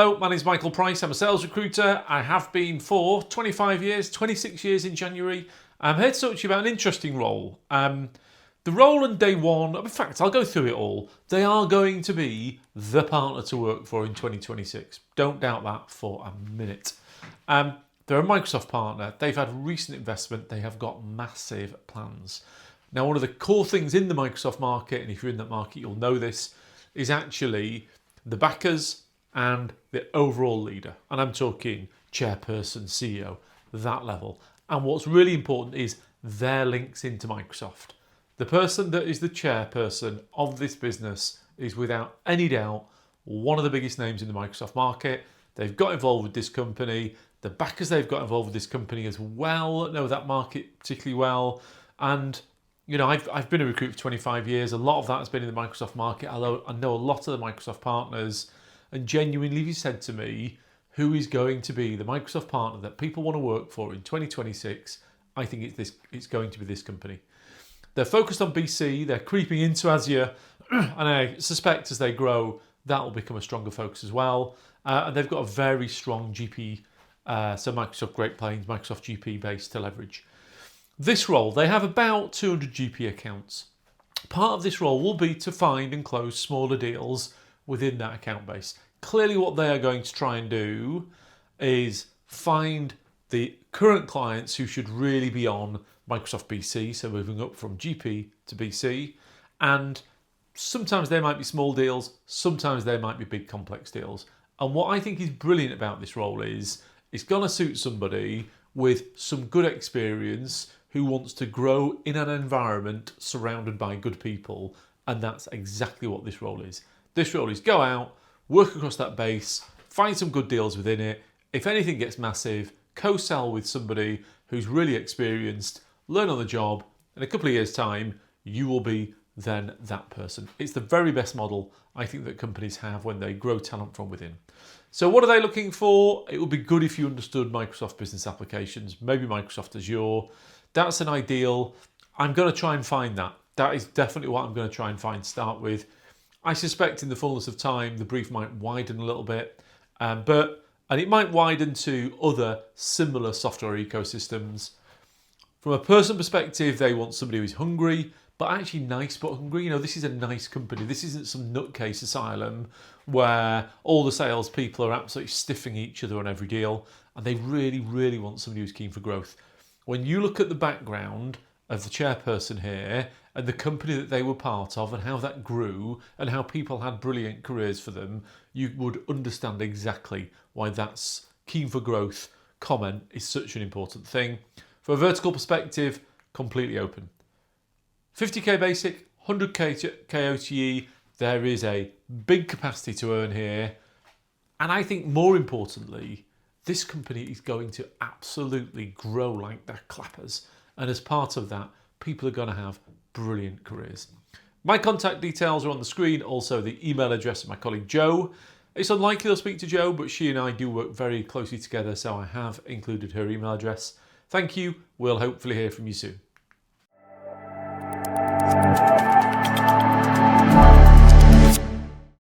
Hello, my name is Michael Price. I'm a sales recruiter. I have been for 25 years, 26 years in January. I'm here to talk to you about an interesting role. The role on day one, in fact, I'll go through it all. They are going to be the partner to work for in 2026. Don't doubt that for a minute. They're a Microsoft partner. They've had recent investment. They have got massive plans. Now, one of the core things in the Microsoft market, and if you're in that market, you'll know this, is actually the backers and the overall leader. And I'm talking chairperson, CEO, that level. And what's really important is their links into Microsoft. The person that is the chairperson of this business is without any doubt one of the biggest names in the Microsoft market. They've got involved with this company. The backers they've got involved with this company as well know that market particularly well. And you know, I've been a recruiter for 25 years. A lot of that has been in the Microsoft market. I know a lot of the Microsoft partners, and genuinely he said to me, who is going to be the Microsoft partner that people want to work for in 2026? I think it's going to be this company. They're focused on BC, they're creeping into Azure, and I suspect as they grow, that will become a stronger focus as well. And they've got a very strong GP, so Microsoft Great Plains, Microsoft GP base to leverage. This role, they have about 200 GP accounts. Part of this role will be to find and close smaller deals within that account base. Clearly what they are going to try and do is find the current clients who should really be on Microsoft BC, so moving up from GP to BC, and sometimes they might be small deals, sometimes they might be big complex deals. And what I think is brilliant about this role is it's going to suit somebody with some good experience who wants to grow in an environment surrounded by good people, and that's exactly what this role is. This role is go out, work across that base, find some good deals within it. If anything gets massive, co-sell with somebody who's really experienced, learn on the job. In a couple of years' time, you will be then that person. It's the very best model I think that companies have when they grow talent from within. So what are they looking for? It would be good if you understood Microsoft Business Applications, maybe Microsoft Azure. That's an ideal. I'm going to try and find that. That is definitely what I'm going to try and find to start with. I suspect in the fullness of time, the brief might widen a little bit, and it might widen to other similar software ecosystems. From a person perspective, they want somebody who's hungry, but actually nice but hungry. You know, this is a nice company. This isn't some nutcase asylum where all the salespeople are absolutely stiffing each other on every deal, and they really, really want somebody who's keen for growth. When you look at the background of the chairperson here and the company that they were part of and how that grew and how people had brilliant careers for them, you would understand exactly why that's keen for growth comment is such an important thing. From a vertical perspective, completely open. 50k basic, 100k OTE, there is a big capacity to earn here. And I think more importantly, this company is going to absolutely grow like they're clappers. And as part of that, people are going to have brilliant careers. My contact details are on the screen, also the email address of my colleague Jo. It's unlikely I'll speak to Jo, but she and I do work very closely together, so I have included her email address. Thank you. We'll hopefully hear from you soon.